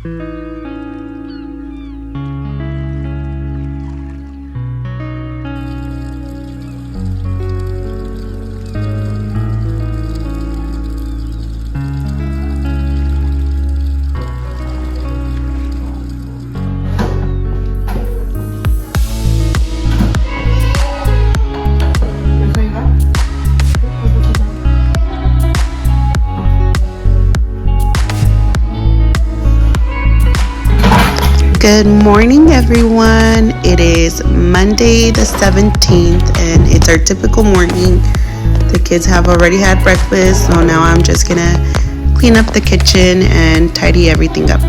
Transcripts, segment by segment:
Good morning, everyone. It is Monday the 17th, and it's our typical morning. The kids have already had breakfast, so now I'm just gonna clean up the kitchen and tidy everything up.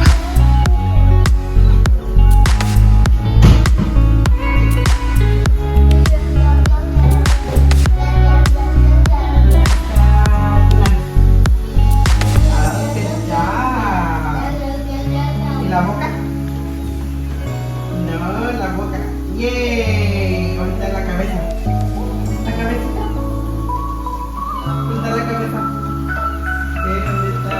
Yay, ahorita la cabeza. La cabecita. ¿Dónde está la cabeza? ¿Dónde está?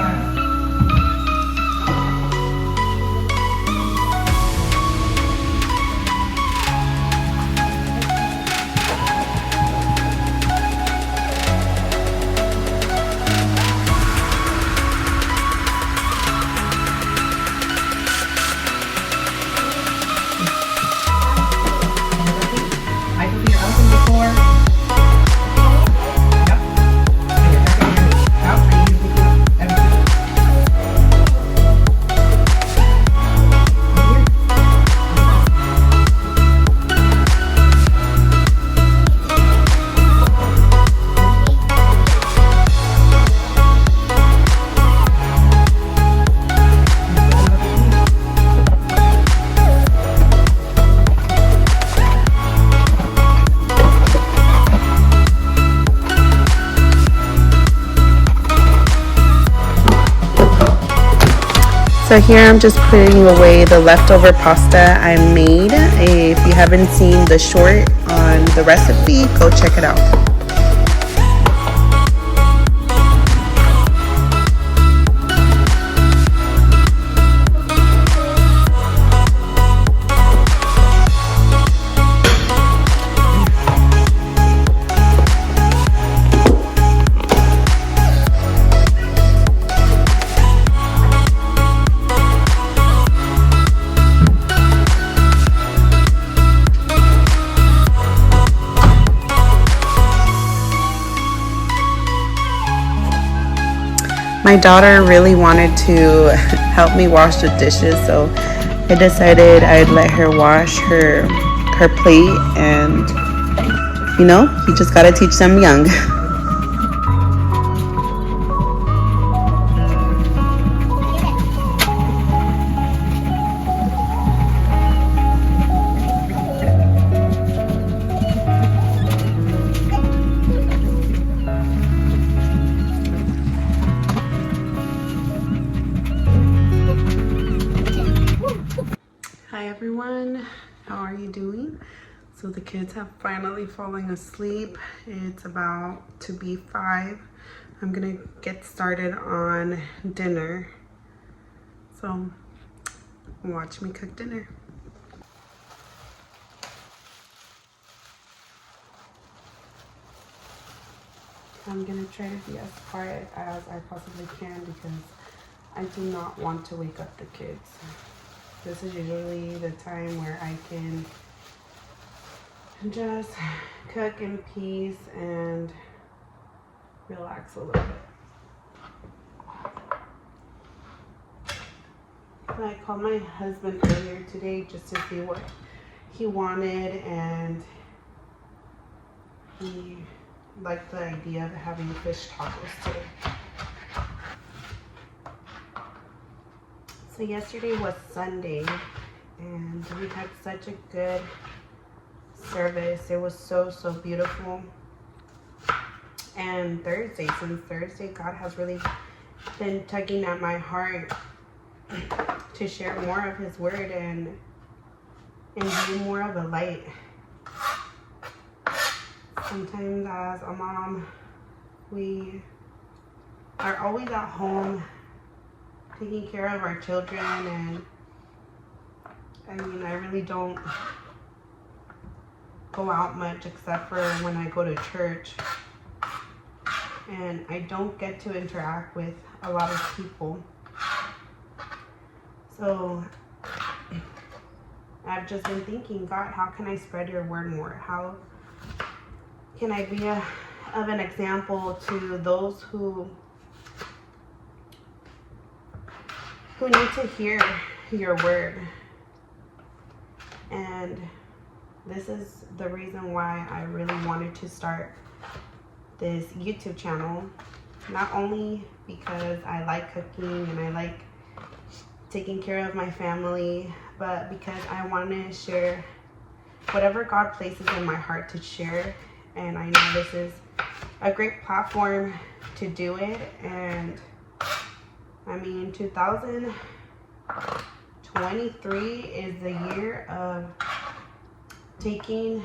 So here I'm just putting away the leftover pasta I made. If you haven't seen the short on the recipe, go check it out. My daughter really wanted to help me wash the dishes, so I decided I'd let her wash her plate, and you just gotta teach them young. Hi everyone, how are you doing? So the kids have finally fallen asleep. It's about to be 5. I'm gonna get started on dinner. So watch me cook dinner. I'm gonna try to be as quiet as I possibly can because I do not want to wake up the kids. This is usually the time where I can just cook in peace and relax a little bit. I called my husband earlier today just to see what he wanted, and he liked the idea of having fish tacos today. So yesterday was Sunday, and we had such a good service. It was so beautiful. And since Thursday, God has really been tugging at my heart to share more of His Word and be more of a light. Sometimes as a mom, we are always at home taking care of our children, and I mean, I really don't go out much except for when I go to church, and I don't get to interact with a lot of people. So I've just been thinking, God, how can I spread your word more? How can I be of an example to those who need to hear your word? And this is the reason why I really wanted to start this YouTube channel. Not only because I like cooking and I like taking care of my family, but because I want to share whatever God places in my heart to share. And I know this is a great platform to do it. And I mean, 2023 is the year of taking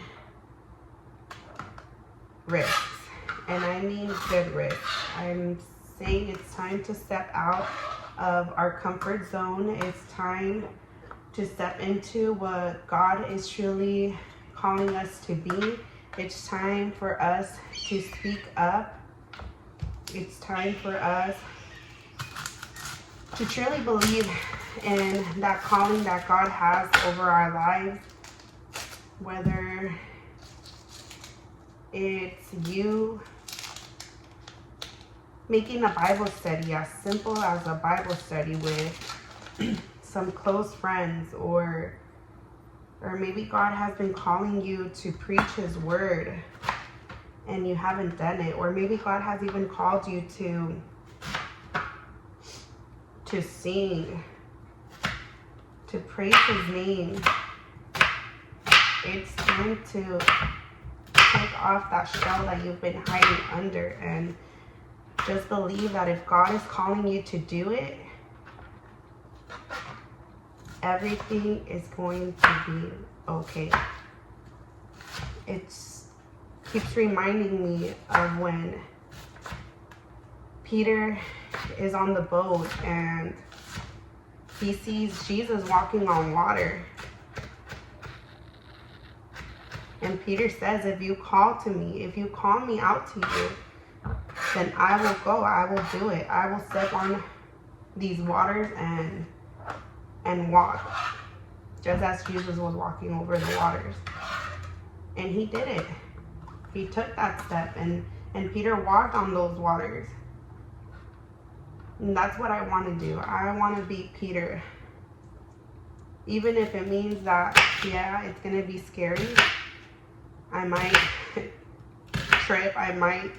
risks, and I mean good risks. I'm saying it's time to step out of our comfort zone. It's time to step into what God is truly calling us to be. It's time for us to speak up. It's time for us to truly believe in that calling that God has over our lives. Whether it's you making a Bible study, as simple as a Bible study with some close friends, or maybe God has been calling you to preach his word and you haven't done it, or maybe God has even called you to sing, to praise his name. It's time to take off that shell that you've been hiding under, and just believe that if God is calling you to do it, everything is going to be okay. It keeps reminding me of when Peter is on the boat and he sees Jesus walking on water. And Peter says, if you call me out to you, then I will go, I will do it. I will step on these waters and walk, just as Jesus was walking over the waters. And he did it. He took that step, and Peter walked on those waters. And that's what I want to do. I want to be Peter. Even if it means that, yeah, it's going to be scary. I might trip. I might,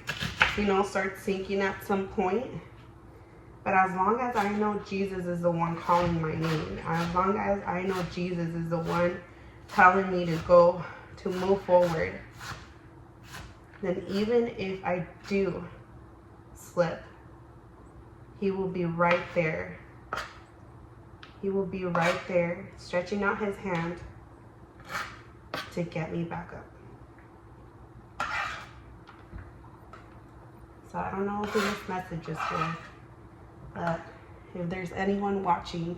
start sinking at some point. But as long as I know Jesus is the one calling my name, as long as I know Jesus is the one telling me to go, to move forward, then even if I do slip, he will be right there. He will be right there, stretching out his hand to get me back up. So I don't know who this message is for, but if there's anyone watching,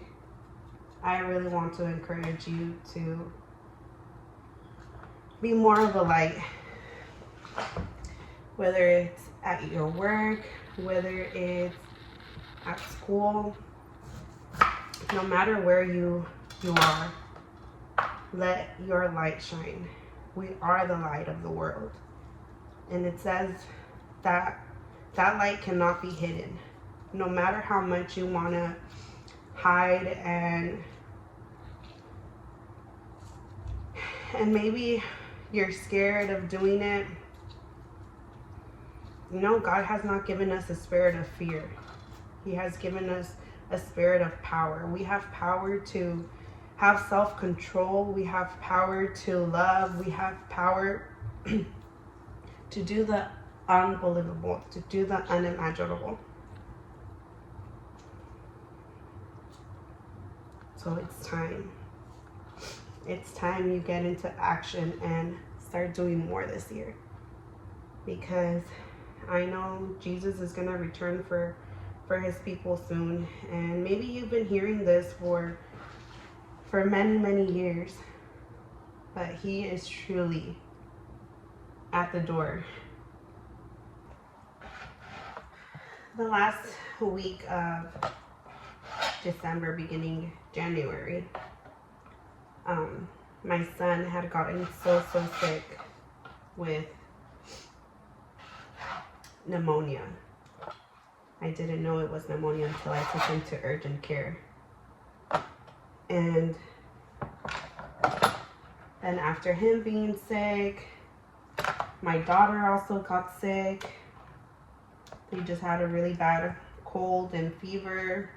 I really want to encourage you to be more of a light. Whether it's at your work, whether it's at school, no matter where you are, let your light shine. We are the light of the world. And it says that light cannot be hidden. No matter how much you want to hide and maybe you're scared of doing it. God has not given us a spirit of fear. He has given us a spirit of power. We have power to have self-control. We have power to love. We have power to do the unbelievable, to do the unimaginable. So it's time. It's time you get into action and start doing more this year. Because I know Jesus is going to return for for his people soon. And maybe you've been hearing this for many, many years, but he is truly at the door. The last week of December, beginning January, my son had gotten so sick with pneumonia. I didn't know it was pneumonia until I took him to urgent care. And then after him being sick, my daughter also got sick. They just had a really bad cold and fever.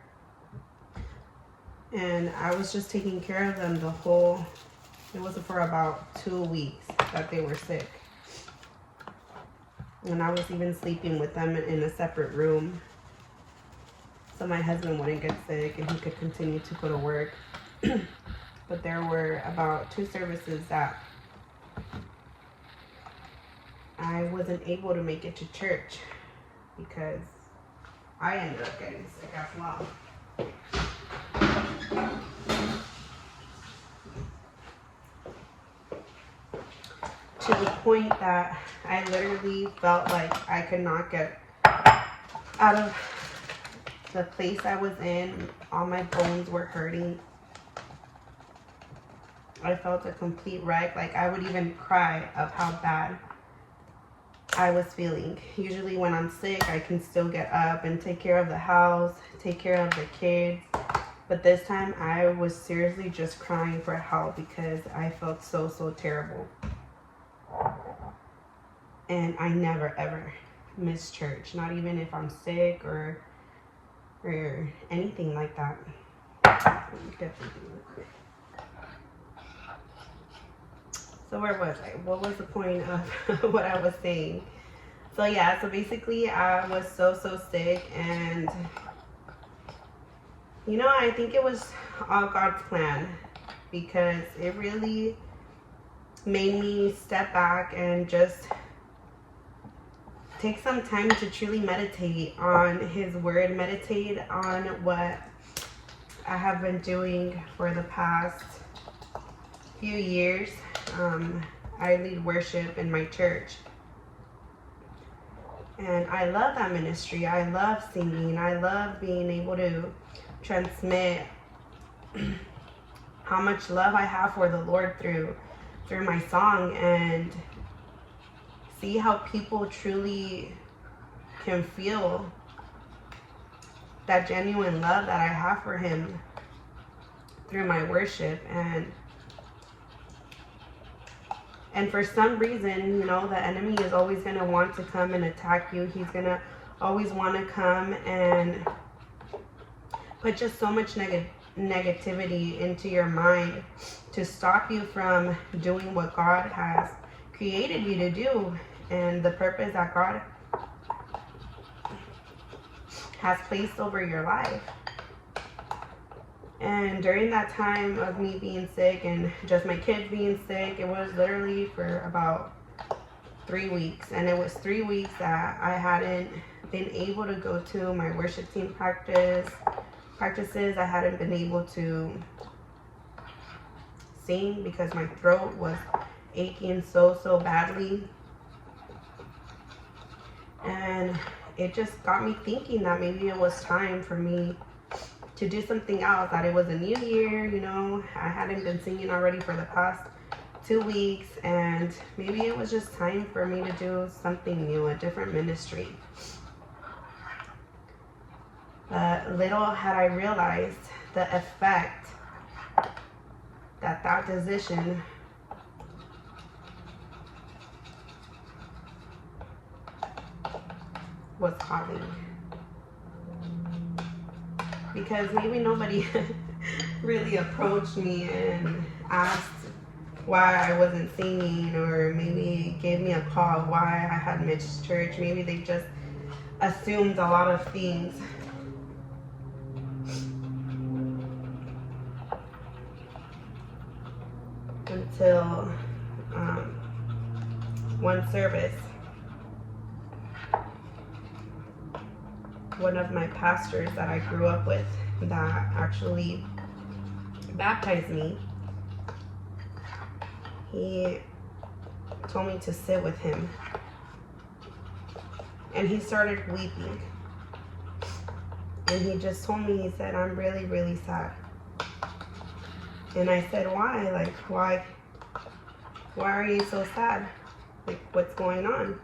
And I was just taking care of them it was for about 2 weeks that they were sick. And I was even sleeping with them in a separate room, so my husband wouldn't get sick and he could continue to go to work. But there were about 2 services that I wasn't able to make it to church because I ended up getting sick as well. To the point that I literally felt like I could not get out of the place I was in. All my bones were hurting. I felt a complete wreck. Like I would even cry of how bad I was feeling. Usually when I'm sick, I can still get up and take care of the house, take care of the kids. But this time I was seriously just crying for help because I felt so terrible. And I never ever miss church, not even if I'm sick or anything like that. So where was I? What was the point of what I was saying? So yeah, so basically I was so sick, and you know, I think it was all God's plan because it really made me step back and just take some time to truly meditate on his word, meditate on what I have been doing for the past few years. I lead worship in my church, and I love that ministry. I love singing. I love being able to transmit how much love I have for the Lord through my song, and see how people truly can feel that genuine love that I have for him through my worship. And for some reason, you know, the enemy is always going to want to come and attack you. He's going to always want to come and put just so much negativity into your mind to stop you from doing what God has created you to do and the purpose that God has placed over your life. And during that time of me being sick and just my kids being sick, it was literally for about 3 weeks. And it was 3 weeks that I hadn't been able to go to my worship team practices. I hadn't been able to sing because my throat was aching so badly. And it just got me thinking that maybe it was time for me to do something else, that it was a new year, you know, I hadn't been singing already for the past 2 weeks, and maybe it was just time for me to do something new, a different ministry. Little had I realized the effect that decision was causing. Because maybe nobody really approached me and asked why I wasn't singing, or maybe gave me a call why I had missed church. Maybe they just assumed a lot of things. Until one service, one of my pastors that I grew up with that actually baptized me, he told me to sit with him. And he started weeping. And he just told me, he said, I'm really, really sad. And I said, why? Like, why are you so sad? Like, what's going on?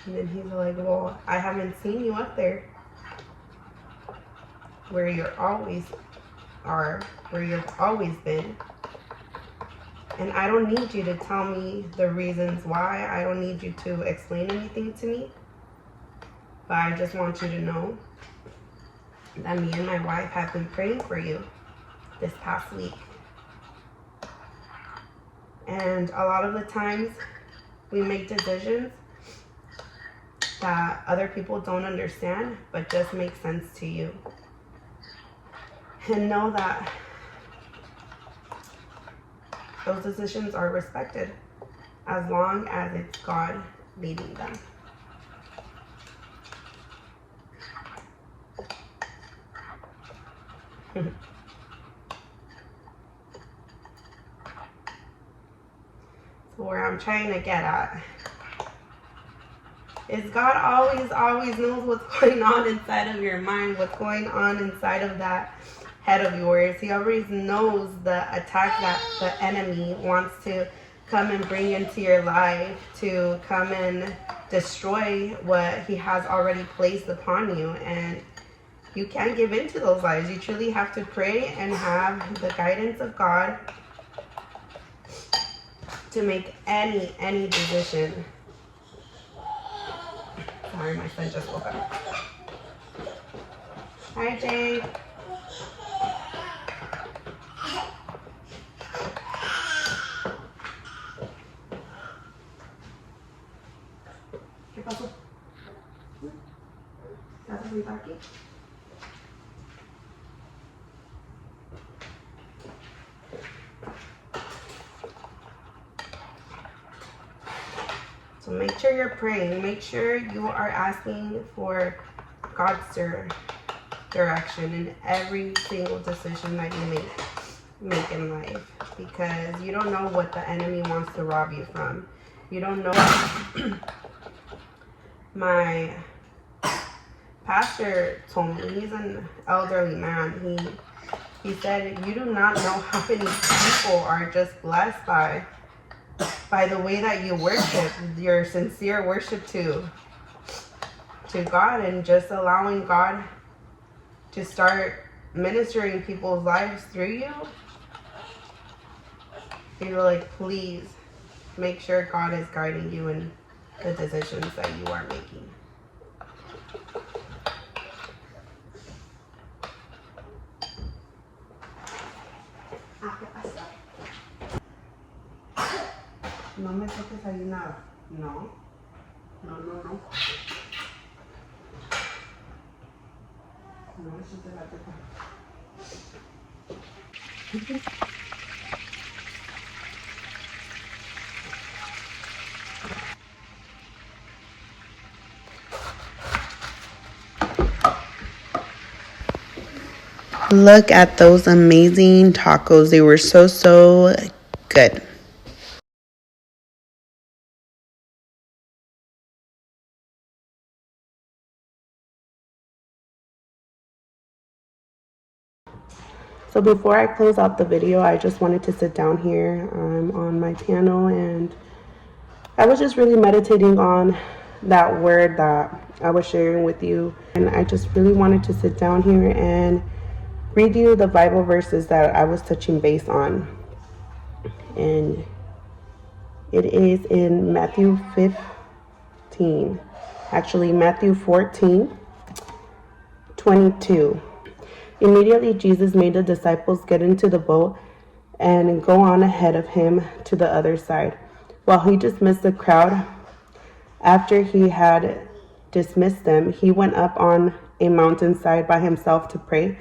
And then he's like, well, I haven't seen you up there where you always are, where you've always been. And I don't need you to tell me the reasons why. I don't need you to explain anything to me. But I just want you to know that me and my wife have been praying for you this past week. And a lot of the times we make decisions that other people don't understand, but just make sense to you. And know that those decisions are respected as long as it's God leading them. So where I'm trying to get at is God always knows what's going on inside of your mind, what's going on inside of that head of yours. He always knows the attack that the enemy wants to come and bring into your life, to come and destroy what he has already placed upon you. And you can't give in to those lies. You truly have to pray and have the guidance of God to make any decision. Sorry, my son just woke up. Hi, Jay. ¿Qué pasó? ¿Estás muy aquí? So make sure you're praying. Make sure you are asking for God's direction in every single decision that you make in life. Because you don't know what the enemy wants to rob you from. You don't know. My pastor told me, he's an elderly man. He said, you do not know how many people are just blessed by the way that you worship, your sincere worship to God, and just allowing God to start ministering people's lives through you. You're like, please make sure God is guiding you in the decisions that you are making. No me toques ahí nada. No. No. No, eso te la toca. Look at those amazing tacos. They were so good. So before I close out the video, I just wanted to sit down here on my piano, and I was just really meditating on that word that I was sharing with you. And I just really wanted to sit down here and read you the Bible verses that I was touching base on. And it is in Matthew 15, actually Matthew 14:22. Immediately Jesus made the disciples get into the boat and go on ahead of him to the other side, while he dismissed the crowd. After he had dismissed them, he went up on a mountainside by himself to pray.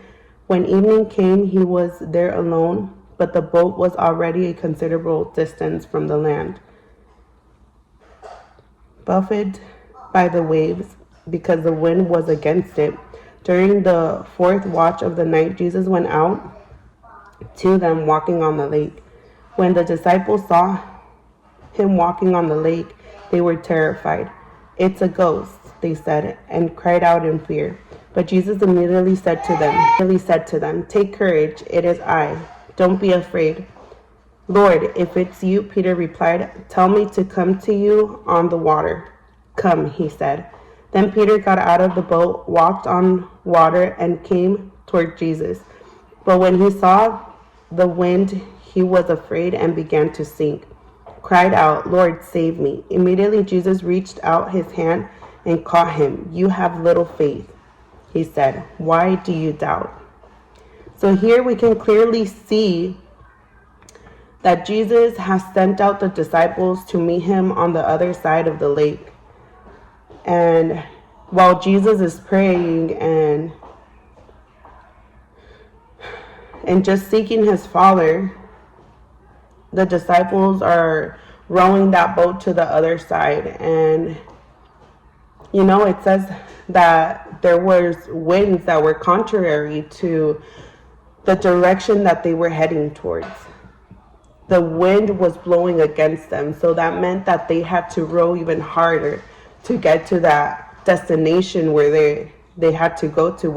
When evening came, he was there alone, but the boat was already a considerable distance from the land, buffeted by the waves, because the wind was against it. During the fourth watch of the night, Jesus went out to them walking on the lake. When the disciples saw him walking on the lake, they were terrified. "It's a ghost," they said, and cried out in fear. But Jesus immediately said to them, "Take courage, it is I. Don't be afraid." "Lord, if it's you," Peter replied, "tell me to come to you on the water." "Come," he said. Then Peter got out of the boat, walked on water, and came toward Jesus. But when he saw the wind, he was afraid and began to sink. Cried out, "Lord, save me." Immediately Jesus reached out his hand and caught him. "You have little faith," he said. "Why do you doubt?" So here we can clearly see that Jesus has sent out the disciples to meet him on the other side of the lake. And while Jesus is praying and just seeking his Father, the disciples are rowing that boat to the other side. And it says that there was winds that were contrary to the direction that they were heading towards. The wind was blowing against them, so that meant that they had to row even harder to get to that destination where they had to go to,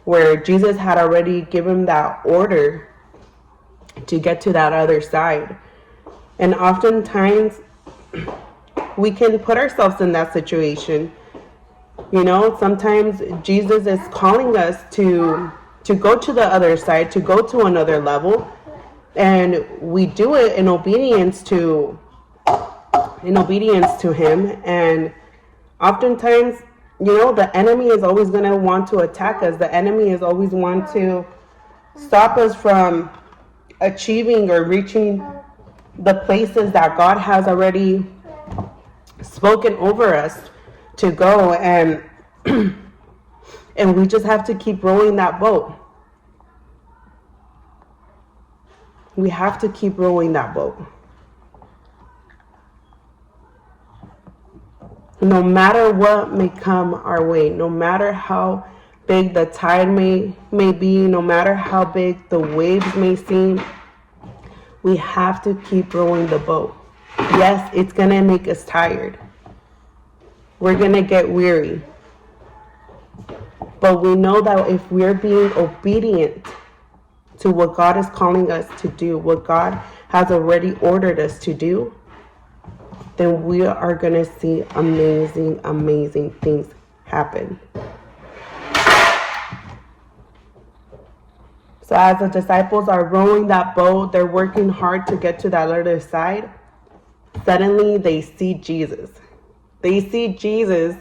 where Jesus had already given that order to get to that other side. And oftentimes we can put ourselves in that situation. Sometimes Jesus is calling us to go to the other side, to go to another level, and we do it in obedience to him. And oftentimes, the enemy is always going to want to attack us. The enemy is always want to stop us from achieving or reaching the places that God has already spoken over us to go. And and we just have to keep rowing that boat. We have to keep rowing that boat. No matter what may come our way, no matter how big the tide may be, no matter how big the waves may seem, we have to keep rowing the boat. Yes, it's going to make us tired. We're going to get weary. But we know that if we're being obedient to what God is calling us to do, what God has already ordered us to do, then we are going to see amazing, amazing things happen. So as the disciples are rowing that boat, they're working hard to get to that other side. Suddenly they see Jesus. They see Jesus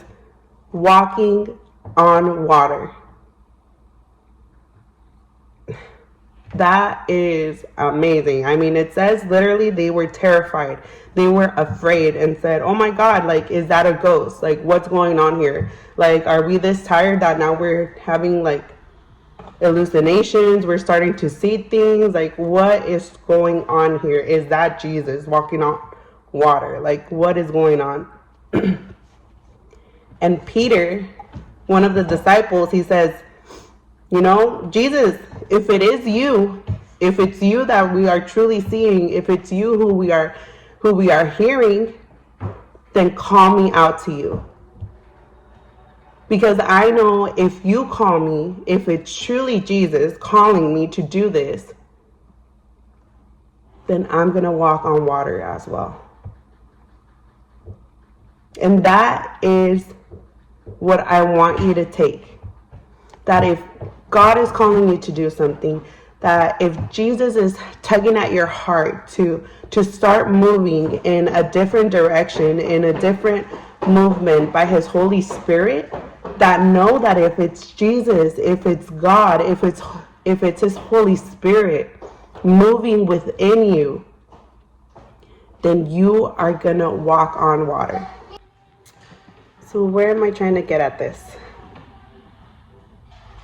walking on water. That is amazing. I mean, it says literally they were terrified. They were afraid and said, "Oh my God, is that a ghost? What's going on here? Are we this tired that now we're having hallucinations? We're starting to see things. What is going on here? Is that Jesus walking on water? What is going on?" And Peter, one of the disciples, he says, "Jesus, if it is you, if it's you that we are truly seeing, if it's you who we are hearing, then call me out to you. Because I know if you call me, if it's truly Jesus calling me to do this, then I'm going to walk on water as well." And that is what I want you to take. That if God is calling you to do something, that if Jesus is tugging at your heart to start moving in a different direction, in a different movement by his Holy Spirit, that know that if it's Jesus, if it's God, if it's his Holy Spirit moving within you, then you are gonna walk on water. So where am I trying to get at this?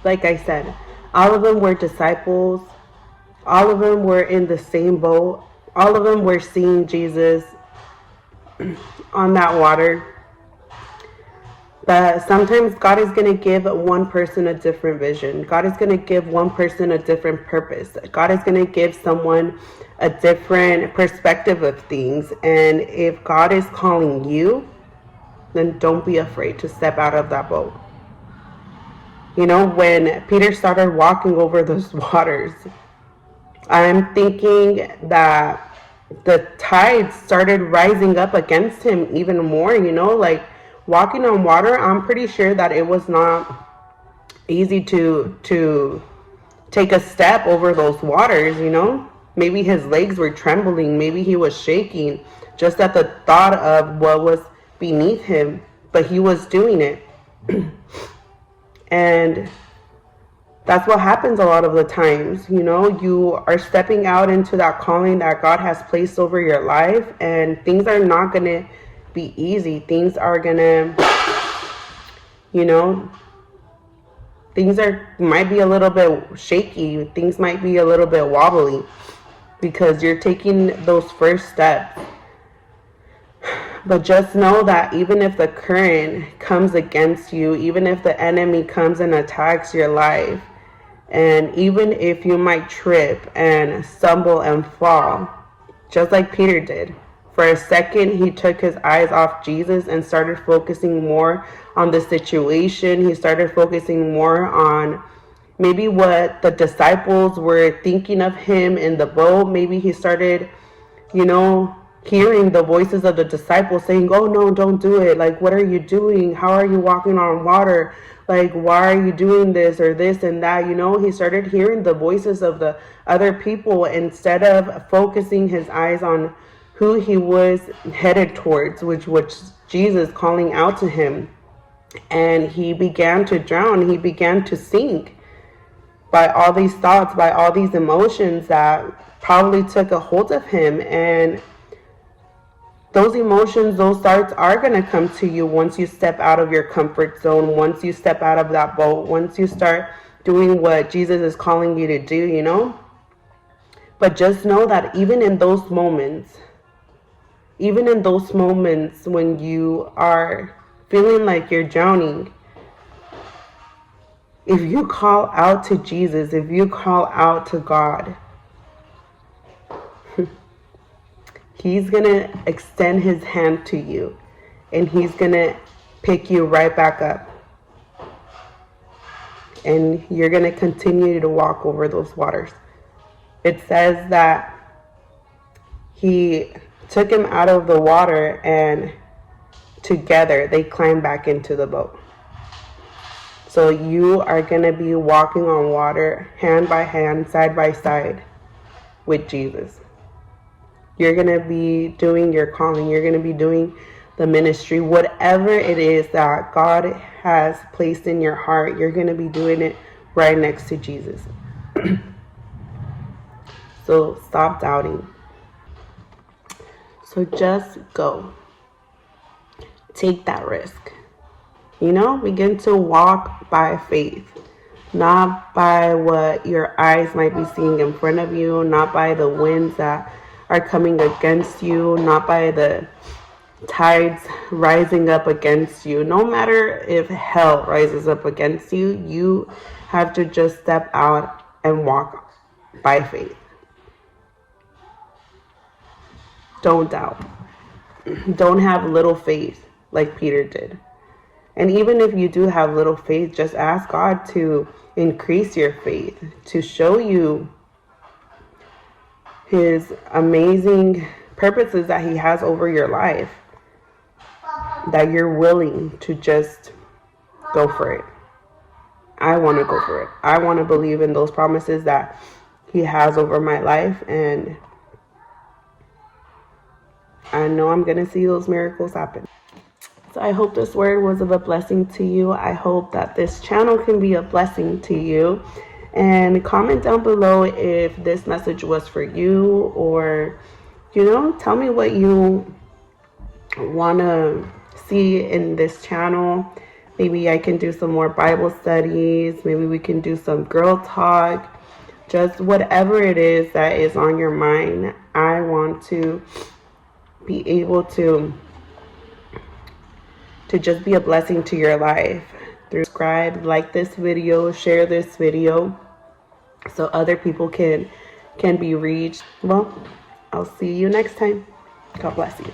Like I said, all of them were disciples. All of them were in the same boat. All of them were seeing Jesus on that water. But sometimes God is going to give one person a different vision. God is going to give one person a different purpose. God is going to give someone a different perspective of things. And if God is calling you, then don't be afraid to step out of that boat. You know, when Peter started walking over those waters, I'm thinking that the tide started rising up against him even more, you know, like walking on water. I'm pretty sure that it was not easy to take a step over those waters, you know. Maybe his legs were trembling, maybe he was shaking just at the thought of what was beneath him, but he was doing it. And that's what happens a lot of the times. You know, you are stepping out into that calling that God has placed over your life, and things are not going to be easy. Things are going to, you know, might be a little bit shaky. Things might be a little bit wobbly because you're taking those first steps. But just know that even if the current comes against you, even if the enemy comes and attacks your life, and even if you might trip and stumble and fall, just like Peter did, for a second he took his eyes off Jesus and started focusing more on the situation. He started focusing more on maybe what the disciples were thinking of him in the boat. Maybe he started, you know, hearing the voices of the disciples saying, oh no, don't do it. Like, what are you doing? How are you walking on water? Like, why are you doing this or this and that? You know, he started hearing the voices of the other people instead of focusing his eyes on who he was headed towards, which was Jesus calling out to him. And he began to drown. He began to sink by all these thoughts, by all these emotions that probably took a hold of him. And those emotions, those thoughts are going to come to you once you step out of your comfort zone, once you step out of that boat, once you start doing what Jesus is calling you to do, you know. But just know that even in those moments when you are feeling like you're drowning, if you call out to Jesus, if you call out to God, He's going to extend his hand to you, and he's going to pick you right back up. And you're going to continue to walk over those waters. It says that he took him out of the water, and together they climbed back into the boat. So you are going to be walking on water, hand by hand, side by side with Jesus. You're going to be doing your calling. You're going to be doing the ministry. Whatever it is that God has placed in your heart, you're going to be doing it right next to Jesus. So stop doubting. So just go. Take that risk. You know, begin to walk by faith. Not by what your eyes might be seeing in front of you. Not by the winds that are coming against you, not by the tides rising up against you. No matter if hell rises up against you, you have to just step out and walk by faith. Don't doubt. Don't have little faith like Peter did. And even if you do have little faith, just ask God to increase your faith, to show you his amazing purposes that he has over your life, that you're willing to just go for it. I want to go for it. I want to believe in those promises that he has over my life, and I know I'm going to see those miracles happen. So I hope this word was of a blessing to you. I hope that this channel can be a blessing to you. And comment down below if this message was for you, or, you know, tell me what you want to see in this channel. Maybe I can do some more Bible studies. Maybe we can do some girl talk. Just whatever it is that is on your mind. I want to be able to to just be a blessing to your life. Subscribe, like this video, share this video so other people can be reached. Well, I'll see you next time. God bless you.